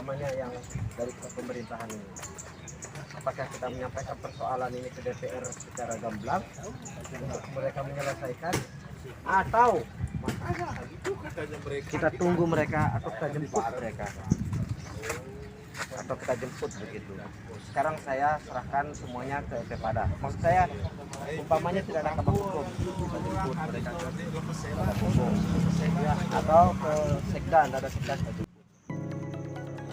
umpamanya yang dari pemerintahan ini. Apakah kita menyampaikan persoalan ini ke DPR secara gamblang untuk mereka menyelesaikan, atau kita tunggu mereka atau kita jemput mereka, atau kita jemput begitu. Sekarang saya serahkan semuanya ke Pada. Maksud saya umpamanya tidak ada kabar hukum, kita jemput mereka ke kabar hukum atau ke Sekda, ada Sekda.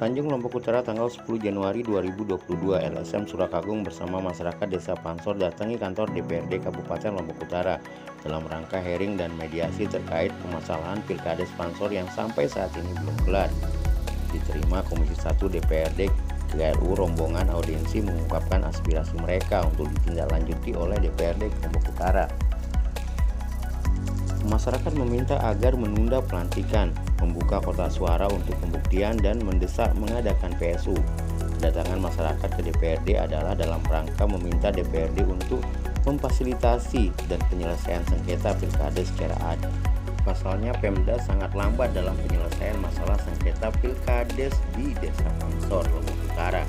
Tanjung Lombok Utara tanggal 10 Januari 2022, LSM Surakagung bersama masyarakat Desa Pansor datangi kantor DPRD Kabupaten Lombok Utara dalam rangka hearing dan mediasi terkait permasalahan Pilkades Pansor yang sampai saat ini belum kelar. Diterima Komisi 1 DPRD KRU, rombongan audiensi mengungkapkan aspirasi mereka untuk ditindaklanjuti oleh DPRD Lombok Utara. Masyarakat meminta agar menunda pelantikan, membuka kotak suara untuk pembuktian, dan mendesak mengadakan PSU. Kedatangan masyarakat ke DPRD adalah dalam rangka meminta DPRD untuk memfasilitasi dan penyelesaian sengketa pilkades secara adil. Pasalnya Pemda sangat lambat dalam penyelesaian masalah sengketa pilkades di Desa Pansor, Lombok Utara.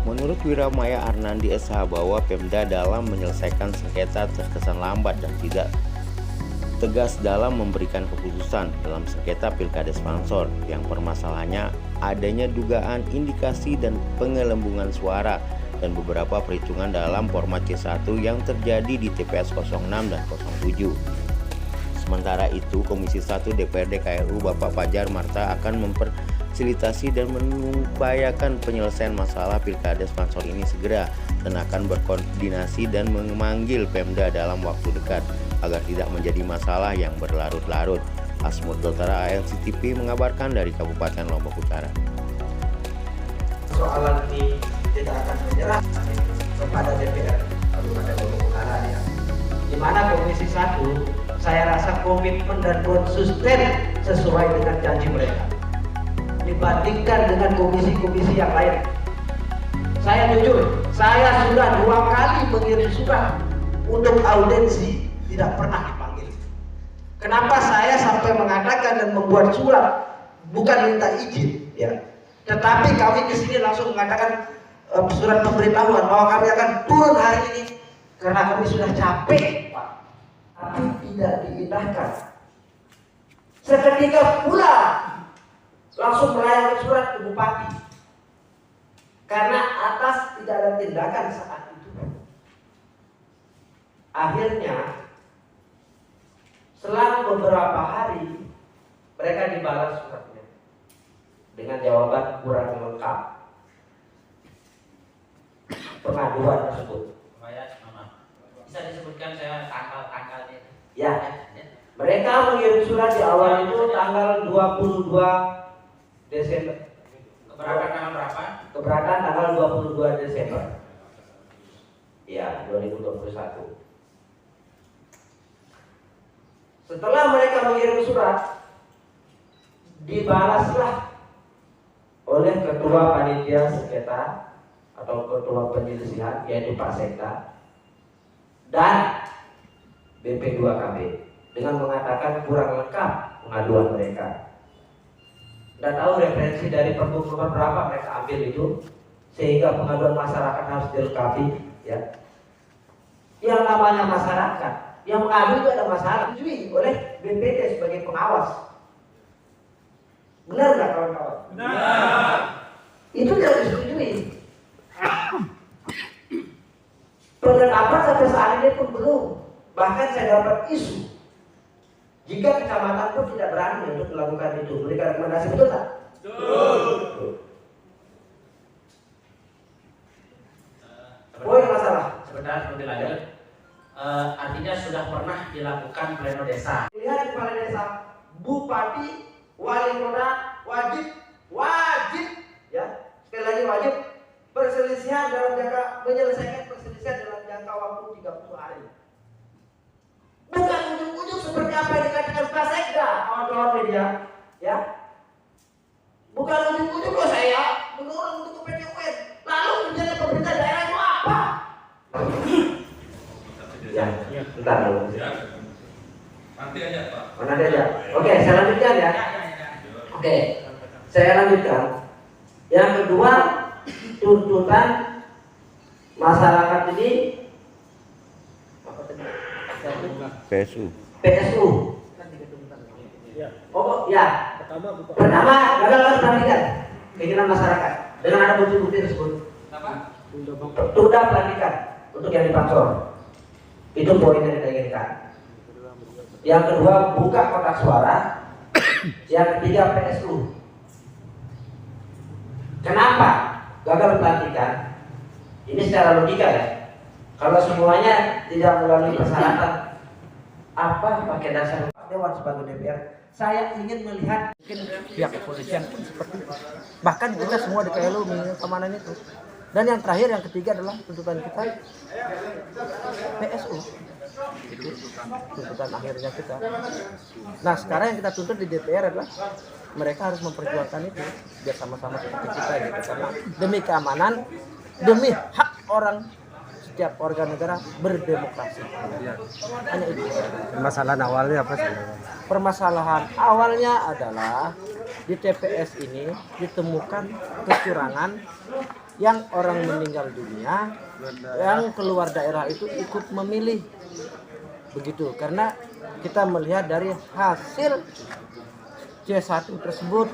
Menurut Wiramaya Arnandi SH bahwa Pemda dalam menyelesaikan sengketa terkesan lambat dan tidak tegas dalam memberikan keputusan dalam sengketa Pilkades Pansor yang permasalahannya adanya dugaan indikasi dan pengelembungan suara dan beberapa perhitungan dalam format C1 yang terjadi di TPS 06 dan 07. Sementara itu, Komisi 1 DPRD KRU Bapak Fajar Marta akan memfasilitasi dan mengupayakan penyelesaian masalah Pilkades Pansor ini segera dan akan berkoordinasi dan memanggil Pemda dalam waktu dekat agar tidak menjadi masalah yang berlarut-larut. Asmud Utara ALCTV mengabarkan dari Kabupaten Lombok Utara. Soalan ini tidak akan menyerah kepada DPR Kabupaten Lombok Utara ya. Di mana Komisi 1 saya rasa komitmen dan konsisten sesuai dengan janji mereka dibandingkan dengan komisi-komisi yang lain. Saya jujur, saya sudah 2 kali mengirim surat untuk audiensi, tidak pernah dipanggil. Kenapa saya sampai mengatakan dan membuat surat bukan minta izin ya, tetapi kami kesini langsung mengatakan surat pemberitahuan bahwa kami akan turun hari ini karena kami sudah capek, Pak. Tapi tidak diindahkan. Seketika pula langsung melayangkan surat ke Bupati karena atas tidak ada tindakan saat itu. Akhirnya selang beberapa hari mereka dibalas suratnya dengan jawaban kurang lengkap pengaduan tersebut. Bisa disebutkan saya tanggal-tanggalnya? Ya, mereka mengirim surat di awal itu tanggal 22 Desember. Keberatan tanggal berapa? Keberatan tanggal 22 Desember. Ya, 2021. Setelah mereka mengirim surat, dibalaslah oleh Ketua Panitia Sengketa atau Ketua Penyelesaian yaitu Pak Sekda dan BP2KB dengan mengatakan kurang lengkap pengaduan mereka. Tidak tahu referensi dari Pergub nomor berapa mereka ambil itu sehingga pengaduan masyarakat harus dilengkapi ya. Yang namanya masyarakat yang mengadu itu ada masalah disetujui oleh BPD sebagai pengawas. Benar nggak kawan-kawan? Benar. Itu tidak disetujui. Penetapan sampai saat ini pun belum. Bahkan saya dapat isu jika kecamatan pun tidak berani untuk melakukan itu. Memberikan rekomendasi, betul tak? Betul. Poin masalah. Sebentar sebelum dilanjut, artinya sudah pernah dilakukan pleno desa. Lihat kepala desa, bupati, wali kota wajib, ya sekali lagi wajib perselisihan dalam jangka menyelesaikan perselisihan dalam jangka waktu 30 hari. Bukan ujung-ujung seperti apa yang dikatakan Pak Sekda, kawan-kawan media, ya. Bukan ujung-ujung kok saya menurun untuk ke PTUN. Lalu kerjanya pemerintah daerah itu apa? Ya, bentar dulu. Nanti aja Pak. Nanti aja. Oke, saya lanjutkan ya. Oke, saya lanjutkan. Yang kedua, tuntutan masyarakat ini PSU. PSU. Oh ya. Pertama, gagal pelantikan keinginan masyarakat dengan ada bukti-bukti tersebut. Tunda pelantikan untuk yang dipansor. Itu poin yang kita inginkan. Yang kedua, buka kotak suara. Yang ketiga, PSU. Kenapa gagal pelantikan? Ini secara logika ya. Kalau semuanya tidak melalui persyaratan, apa pakai dasar Dewan sebagai DPR? Saya ingin melihat pihak kepolisian pun seperti itu. Bahkan kita semua di KLU menginginkan keamanan itu. Dan yang terakhir, yang ketiga adalah tuntutan kita PSU. Itu tuntutan akhirnya kita. Nah, sekarang yang kita tuntut di DPR adalah mereka harus memperjuangkan itu biar sama-sama seperti kita gitu. Karena demi keamanan, demi hak orang, setiap warga negara berdemokrasi. Hanya itu. Permasalahan awalnya apa sih? Permasalahan awalnya adalah di TPS ini ditemukan kecurangan yang orang meninggal dunia, yang keluar daerah itu ikut memilih. Begitu, karena kita melihat dari hasil C1 tersebut,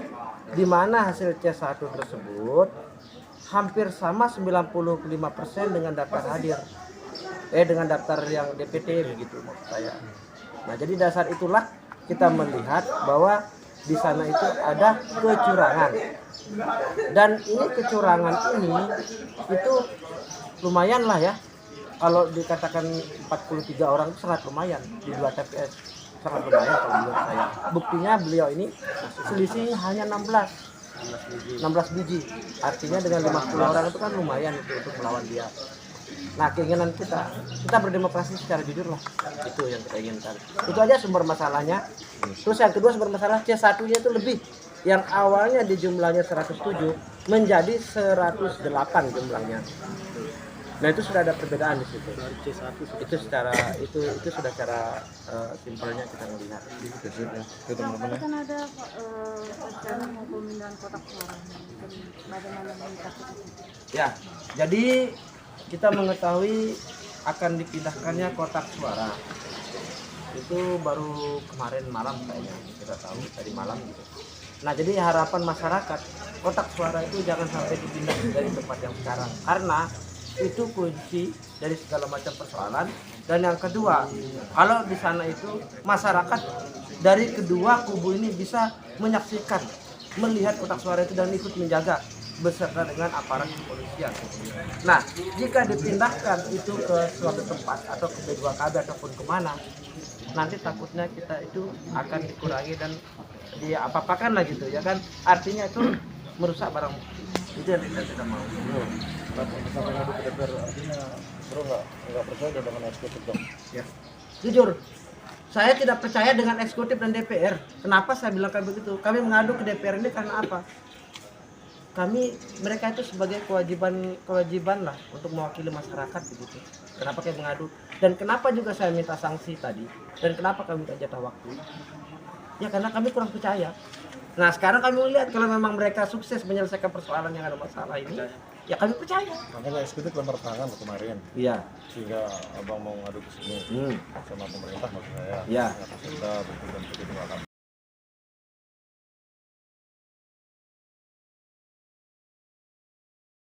di mana hasil C1 tersebut hampir sama 95% dengan daftar hadir, dengan daftar yang DPT begitu maksud saya. Nah, jadi dasar itulah kita melihat bahwa di sana itu ada kecurangan, dan ini kecurangan ini itu lumayan lah ya. Kalau dikatakan 43 orang itu sangat lumayan di 2 TPS, sangat lumayan kalau menurut saya. Buktinya beliau ini selisih hanya 16 biji. Artinya dengan 50 orang itu kan lumayan itu untuk melawan dia. Nah, keinginan kita berdemokrasi secara jujur lah. Itu yang kita inginkan. Itu aja sumber masalahnya. Terus yang kedua, sumber masalah C1-nya itu lebih. Yang awalnya di jumlahnya 107 menjadi 108 jumlahnya. Nah, itu sudah ada perbedaan di situ. Itu secara itu sudah cara simpelnya kita melihat. Tapi kan ada rencana mau pemindahan kotak suara. Bagaimana menyikapi? Ya, jadi kita mengetahui akan dipindahkannya kotak suara. Itu baru kemarin malam kayaknya kita tahu, tadi malam gitu. Nah, jadi harapan masyarakat kotak suara itu jangan sampai dipindah dari tempat yang sekarang, karena itu kunci dari segala macam persoalan. Dan yang kedua, kalau di sana itu masyarakat dari kedua kubu ini bisa menyaksikan, melihat kotak suara itu dan ikut menjaga beserta dengan aparat kepolisian. Nah, jika dipindahkan itu ke suatu tempat atau ke B2KB ataupun kemana, nanti takutnya kita itu akan dikurangi dan dia apa-apakan lah gitu ya kan. Artinya itu merusak barang bukti. Itu yang kita tidak mau. Sampai ngadu ke DPR, artinya bro nggak percaya dengan eksekutif dong? Ya. Jujur, saya tidak percaya dengan eksekutif dan DPR. Kenapa saya bilang kayak begitu? Kami mengadu ke DPR ini karena apa? Mereka itu sebagai kewajiban lah untuk mewakili masyarakat begitu. Kenapa kayak mengadu? Dan kenapa juga saya minta sanksi tadi? Dan kenapa kami minta jatah waktu? Ya karena kami kurang percaya. Nah, sekarang kami lihat kalau memang mereka sukses menyelesaikan persoalan yang ada masalah ini, ya kami percaya. Makanya eksekutif lempar tangan kemarin. Iya. Sehingga abang mau ngadu ke sini sama pemerintah maksud saya. Iya. Kita bukti dan begitu